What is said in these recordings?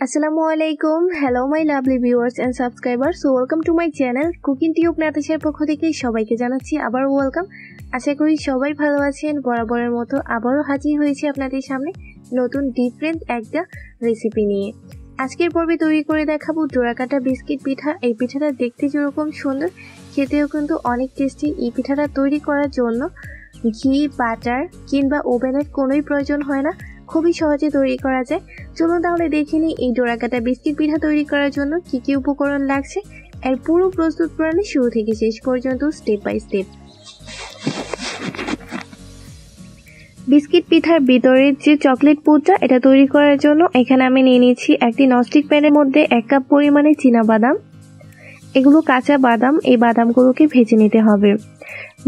আসসালামুয়ালাইকুম hello my lovely viewers and subscribers welcome to my channel cooking tube নাতাশার পক্ষ থেকে সবাইকে জানাচ্ছি আবার ওয়েলকাম। আশা করি সবাই ভালো আছেন। বরাবরের মতো আবারও হাজির হয়েছি আপনাদের সামনে নতুন ডিফারেন্ট একটা রেসিপি নিয়ে। আজকের পর্বে তৈরি করে দেখাবো ডোরাকাটা বিস্কিট পিঠা। এই পিঠাটা দেখতে যেরকম সুন্দর খেতেও কিন্তু অনেক টেস্টি। এই পিঠাটা তৈরি করার জন্য ঘি, বাটার কিংবা ওভেনের কোনোই প্রয়োজন হয় না, খুবই সহজে তৈরি করা যায়। চলুন তাহলে দেখে নিই এই ডোরাকাটা বিস্কিট পিঠা তৈরি করার জন্য কি কি উপকরণ লাগছে। এর পুরো প্রস্তুত প্রণালী শুরু থেকে শেষ পর্যন্ত স্টেপ বাই স্টেপ। বিস্কিট পিঠার ভিতরের যে চকলেট পুরটা এটা তৈরি করার জন্য এখানে আমি নিয়ে নিয়েছি একটি ননস্টিক প্যানের মধ্যে 1 কাপ পরিমাণে চীনাবাদাম। এগুলো কাঁচা বাদাম, এই বাদামগুলোকে ভেজে নিতে হবে।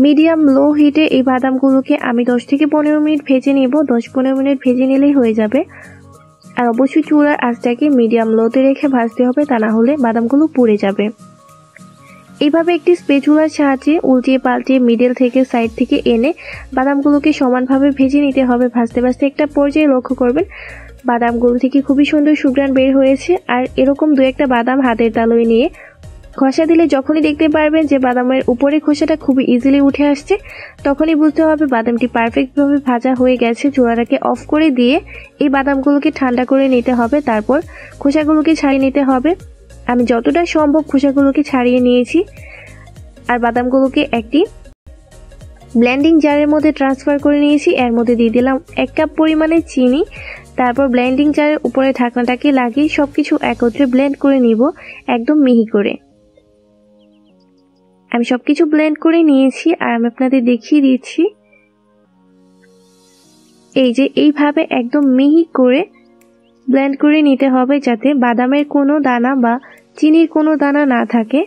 মিডিয়াম লো হিটে এই বাদামগুলোকে আমি 10 থেকে 15 মিনিট ভেজে নেব। 10-15 মিনিট ভেজে নিলেই হয়ে যাবে। আর অবশ্যই চুলার আঁচটাকে মিডিয়াম লোতে রেখে ভাজতে হবে, তা না হলে বাদামগুলো পুড়ে যাবে। এইভাবে একটি স্প্যাচুলার সাহায্যে উল্টিয়ে পাল্টিয়ে মিডল থেকে সাইড থেকে এনে বাদামগুলোকে সমানভাবে ভেজে নিতে হবে। ভাজতে ভাজতে একটা পর্যায়ে লক্ষ্য করবেন বাদামগুলো থেকে খুবই সুন্দর সুঘ্রাণ বের হয়েছে। আর এরকম 2-1টা বাদাম হাতের তালুয় নিয়ে খোসা দিলে যখনই দেখতে পারবেন যে বাদামের উপরে খোসাটা খুবই ইজিলি উঠে আসছে, তখনই বুঝতে হবে বাদামটি পারফেক্টভাবে ভাজা হয়ে গেছে। চুলাটাকে অফ করে দিয়ে এই বাদামগুলোকে ঠান্ডা করে নিতে হবে, তারপর খোসাগুলোকে ছাড়িয়ে নিতে হবে। আমি যতটা সম্ভব খোসাগুলোকে ছাড়িয়ে নিয়েছি। আর বাদামগুলোকে একটি ব্লেন্ডিং জারের মধ্যে ট্রান্সফার করে নিয়েছি। এর মধ্যে দিয়ে দিলাম 1 কাপ পরিমাণে চিনি। তারপর ব্লেন্ডিং জারের উপরে ঢাকনাটাকে লাগিয়ে সবকিছু একত্রে ব্লেন্ড করে নিব একদম মিহি করে। আমি সবকিছু ব্লেন্ড করে নিয়েছি আর আমি আপনাদের দেখিয়ে দিচ্ছি। এই যে এইভাবে একদম মিহি করে ব্লেন্ড করে নিতে হবে, যাতে বাদামের কোনো দানা বা চিনির কোনো দানা না থাকে।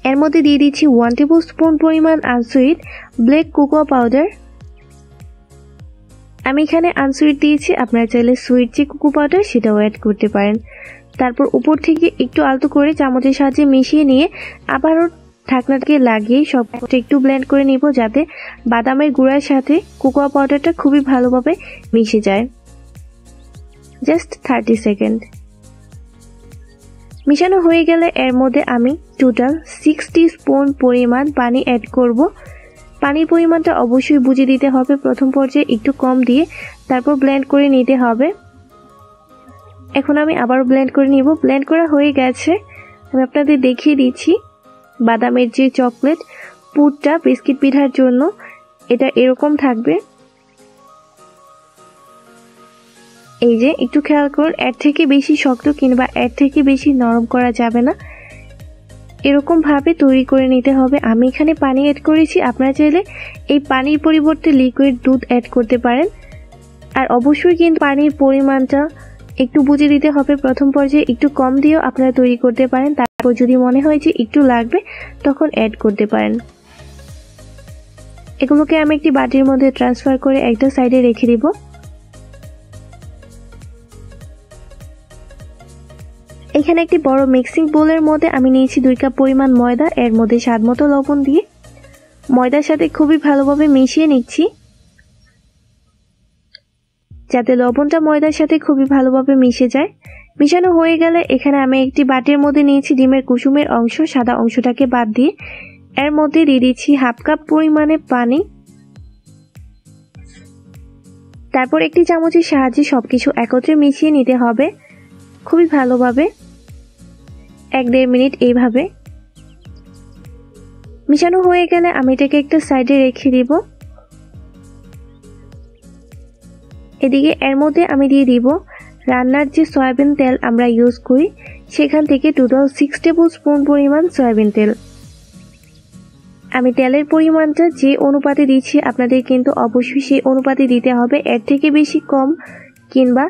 এর মধ্যে দিয়ে দিচ্ছি 1 টেবিল স্পুন পরিমাণ আনসুইট ব্ল্যাক কোকো পাউডার। আমি এখানে আনসুইট দিয়েছি, আপনারা চাইলে সুইট যে কোকো পাউডার সেটাও অ্যাড করতে পারেন। তারপর উপর থেকে একটু আলতো করে চামচের সাহায্যে মিশিয়ে নিয়ে আবারও ঢাকনাটাকে লাগিয়ে সবটা একটু ব্লেন্ড করে নিব, যাতে বাদামের গুঁড়ার সাথে কোকো পাউডারটা খুবই ভালোভাবে মিশে যায়। Just 30 second. মিশানো হয়ে গেলে এর মধ্যে আমি টোটাল 60 স্পুন পরিমাণ পানি অ্যাড করব। পানির পরিমাণটা অবশ্যই বুঝে দিতে হবে। প্রথম পর্যায়ে একটু কম দিয়ে তারপর ব্লেন্ড করে নিতে হবে। এখন আমি আবার ব্লেন্ড করে নিব। ব্লেন্ড করা হয়ে গেছে। আমি আপনাদের দেখিয়ে দিচ্ছি বাদামের যে চকলেট পুরটা বিস্কিট পিঠার জন্য এটা এরকম থাকবে। এই যে একটু খেয়াল করুন, এর থেকে বেশি শক্ত কিংবা এর থেকে বেশি নরম করা যাবে না, এরকম ভাবে তৈরি করে নিতে হবে। আমি এখানে পানি অ্যাড করেছি, আপনারা চাইলে এই পানির পরিবর্তে লিকুইড দুধ অ্যাড করতে পারেন। আর অবশ্যই কিন্তু পানির পরিমাণটা একটু বুঝে দিতে হবে। প্রথম পর্যায়ে একটু কম দিয়েও আপনারা তৈরি করতে পারেন, তারপর যদি মনে হয় যে একটু লাগবে তখন অ্যাড করতে পারেন। এগুলোকে আমি একটি বাটির মধ্যে ট্রান্সফার করে একটা সাইডে রেখে দিব। এখানে একটি বড় মিক্সিং বোলের মধ্যে আমি নিয়েছি 2 কাপ পরিমাণ ময়দা। এর মধ্যে স্বাদমতো লবণ দিয়ে ময়দার সাথে খুবই ভালোভাবে মিশিয়ে নিচ্ছি, যাতে লবণটা ময়দার সাথে খুবই ভালোভাবে মিশে যায়। মিশানো হয়ে গেলে এখানে আমি একটি বাটির মধ্যে নিয়েছি ডিমের কুসুমের অংশ, সাদা অংশটাকে বাদ দিয়ে এর মধ্যে দিয়ে দিচ্ছি 1/2 কাপ পরিমাণে পানি। তারপর একটি চামচের সাহায্যে সবকিছু একত্রে মিশিয়ে নিতে হবে খুবই ভালোভাবে। 1-1.5 মিনিট এইভাবে মিশানো হয়ে গেলে আমি এটাকে একটা সাইডে রেখে দিব। এদিকে এর মধ্যে আমি দিয়ে দিব রান্নার যে সয়াবিন তেল আমরা ইউজ করি, সেখান থেকে টোটাল 6 টেবিল স্পুন পরিমাণ সয়াবিন তেল। আমি তেলের পরিমাণটা যে অনুপাতে দিচ্ছি আপনাদের কিন্তু অবশ্যই সেই অনুপাতে দিতে হবে, এর থেকে বেশি কম কিংবা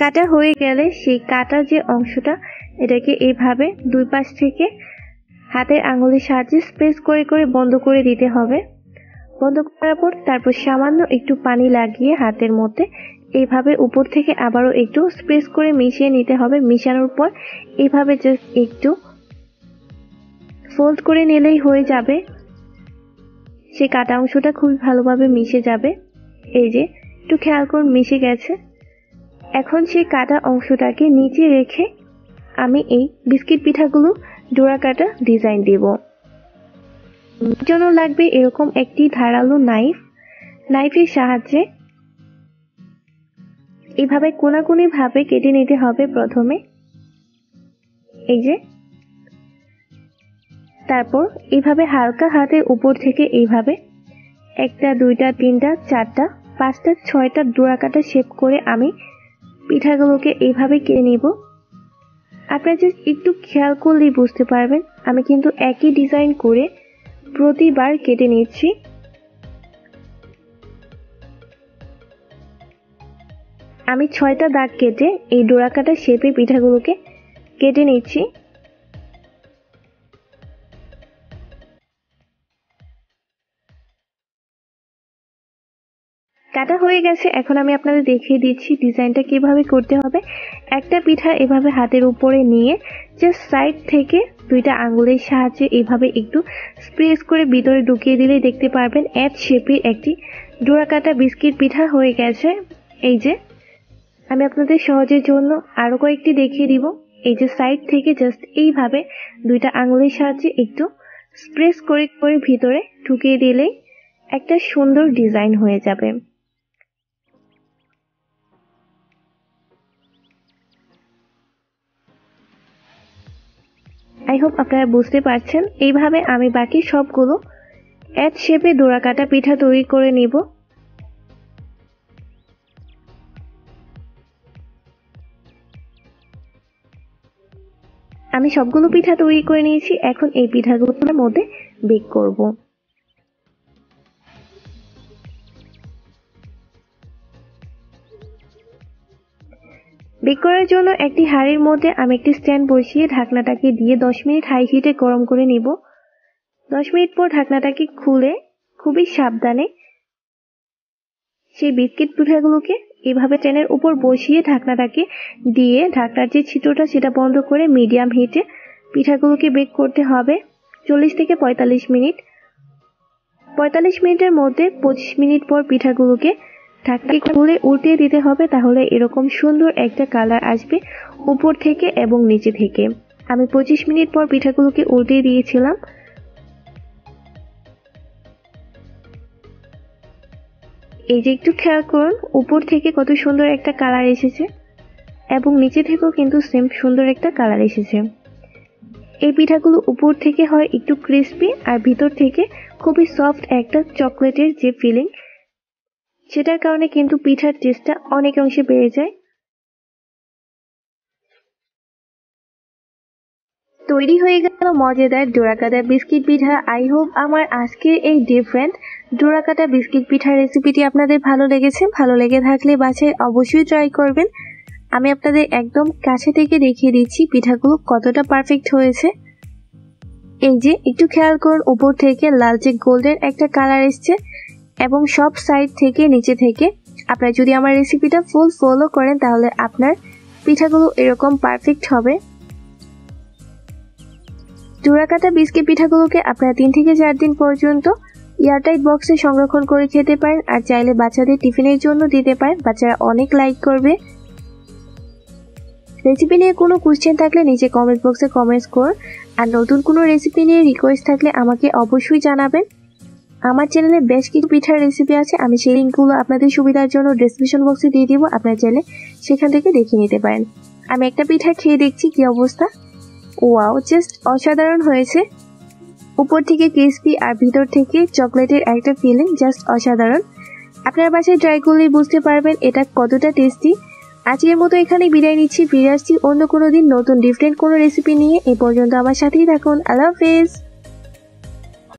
কাটা হয়ে গেলে সেই কাটা যে অংশটা এটাকে এইভাবে দুই পাশ থেকে হাতের আঙুলের সাহায্যে স্প্রেস করে করে বন্ধ করে দিতে হবে। বন্ধ করার পর তারপর সামান্য একটু পানি লাগিয়ে হাতের মধ্যে এইভাবে উপর থেকে আবারও একটু স্প্রেস করে মিশিয়ে নিতে হবে। মিশানোর পর এইভাবে জাস্ট একটু ফোল্ড করে নিলেই হয়ে যাবে। সেই কাটা অংশটা খুব ভালোভাবে মিশে যাবে। এই যে একটু খেয়াল করুন মিশে গেছে। এখন সেই কাটা অংশটাকে নিচে রেখে আমি এই বিস্কিট পিঠাগুলো ডোরা কাটা ডিজাইন দেব। এর জন্য লাগবে এরকম একটি ধারালো নাইফের সাহায্যে এইভাবে কোনাকুনি ভাবে কেটে নিতে হবে প্রথমে। এই যে তারপর এইভাবে হালকা হাতের উপর থেকে এইভাবে 1টা 2টা 3টা 4টা 5টা 6টা ডোরা কাটা শেপ করে আমি পিঠাগুলোকে এইভাবে কেটে নিব। আপনারা জাস্ট একটু খেয়াল করলেই বুঝতে পারবেন আমি কিন্তু একই ডিজাইন করে প্রতিবার কেটে নিচ্ছি। আমি 6টা দাগ কেটে এই ডোরা কাটা শেপে পিঠাগুলোকে কেটে নিচ্ছি। কাটা হয়ে গেছে। এখন আমি আপনাদের দেখিয়ে দিচ্ছি ডিজাইনটা কিভাবে করতে হবে। একটা পিঠা এভাবে হাতের উপরে নিয়ে জাস্ট সাইড থেকে 2টা আঙ্গুলের সাহায্যে এভাবে একটু স্প্রেস করে ভিতরে ঢুকিয়ে দিলেই দেখতে পারবেন এফ শেপে একটি ডোরা কাটা বিস্কিট পিঠা হয়ে গেছে। এই যে আমি আপনাদের সহজের জন্য আরো কয়েকটি দেখিয়ে দিব। এই যে সাইড থেকে জাস্ট এইভাবে 2টা আঙ্গুলের সাহায্যে একটু স্প্রেস করে করে ভিতরে ঢুকিয়ে দিলেই একটা সুন্দর ডিজাইন হয়ে যাবে। আই হোপ আপনারা বুঝতে পারছেন। এইভাবে আমি বাকি সবগুলো এচ শেপে ডোরা কাটা পিঠা তৈরি করে নিব। আমি সবগুলো পিঠা তৈরি করে নিয়েছি। এখন এই পিঠাগুলোর মধ্যে বেক করব। বেক করার জন্য একটি হাঁড়ির মধ্যে আমি একটি স্ট্যান্ড বসিয়ে ঢাকনাটাকে দিয়ে 10 মিনিট হাই হিটে গরম করে নিব। 10 মিনিট পর ঢাকনাটাকে খুলে খুবই সাবধানে সেই বিস্কিট পিঠাগুলোকে এভাবে স্ট্যান্ডের উপর বসিয়ে ঢাকনাটাকে দিয়ে ঢাকনার যে ছিদ্রটা সেটা বন্ধ করে মিডিয়াম হিটে পিঠাগুলোকে বেক করতে হবে 40 থেকে 45 মিনিট। 45 মিনিটের মধ্যে 25 মিনিট পর পিঠাগুলোকে ঢাকনা খুলে উল্টিয়ে দিতে হবে। তাহলে এরকম সুন্দর একটা কালার আসবে উপর থেকে এবং নিচে থেকে। আমি 25 মিনিট পর পিঠাগুলোকে উল্টিয়ে দিয়েছিলাম। এই যে একটু খেয়াল করুন উপর থেকে কত সুন্দর একটা কালার এসেছে এবং নিচে থেকেও কিন্তু সেম সুন্দর একটা কালার এসেছে। এই পিঠাগুলো উপর থেকে হয় একটু ক্রিস্পি আর ভিতর থেকে খুবই সফট একটা চকলেটের যে ফিলিং সেটার কারণে কিন্তু পিঠার টেস্টটা অনেক অংশে বেড়ে যায়। তৈরি হয়ে গেল মজাদার ডোরা কাটা বিস্কিট পিঠা। আই হোপ আমার আজকের এই ডিফারেন্ট ডোরা কাটা বিস্কিট পিঠার রেসিপিটি আপনাদের ভালো লেগেছে। ভালো লেগে থাকলে বাসায় অবশ্যই ট্রাই করবেন। আমি আপনাদের একদম কাছে থেকে দেখিয়ে দিচ্ছি পিঠাগুলো কতটা পারফেক্ট হয়েছে। এই যে একটু খেয়াল করুন উপর থেকে লালচে গোল্ডেন একটা কালার এসছে এবং সব সাইড থেকে নিচে থেকে। আপনারা যদি আমার রেসিপিটা ফুল ফলো করেন তাহলে আপনার পিঠাগুলো এরকম পারফেক্ট হবে। ডোরা কাটা বিস্কিট পিঠাগুলোকে আপনারা 3 থেকে 4 দিন পর্যন্ত এয়ারটাইট বক্সে সংরক্ষণ করে খেতে পারেন আর চাইলে বাচ্চাদের টিফিনের জন্য দিতে পারেন। বাচ্চারা অনেক লাইক করবে। রেসিপি নিয়ে কোনো কোশ্চেন থাকলে নিচে কমেন্ট বক্সে কমেন্টস করুন আর নতুন কোনো রেসিপি নিয়ে রিকোয়েস্ট থাকলে আমাকে অবশ্যই জানাবেন। আমার চ্যানেলে বেশ কিছু পিঠার রেসিপি আছে, আমি সেই লিঙ্কগুলো আপনাদের সুবিধার জন্য ডেসক্রিপশন বক্সে দিয়ে দিব। আপনারা চাইলে সেখান থেকে দেখে নিতে পারেন। আমি একটা পিঠা খেয়ে দেখছি কি অবস্থা। ওয়াও, জাস্ট অসাধারণ হয়েছে। উপর থেকে ক্রিস্পি আর ভিতর থেকে চকলেটের একটা ফিলিং, জাস্ট অসাধারণ। আপনার বাসায় ট্রাই করলেই বুঝতে পারবেন এটা কতটা টেস্টি। আজকের মতো এখানে বিদায় নিচ্ছি। ফিরে আসছি অন্য কোনো দিন নতুন ডিফারেন্ট কোনো রেসিপি নিয়ে। এ পর্যন্ত আমার সাথেই থাকুন। আল্লাহ হাফেজ।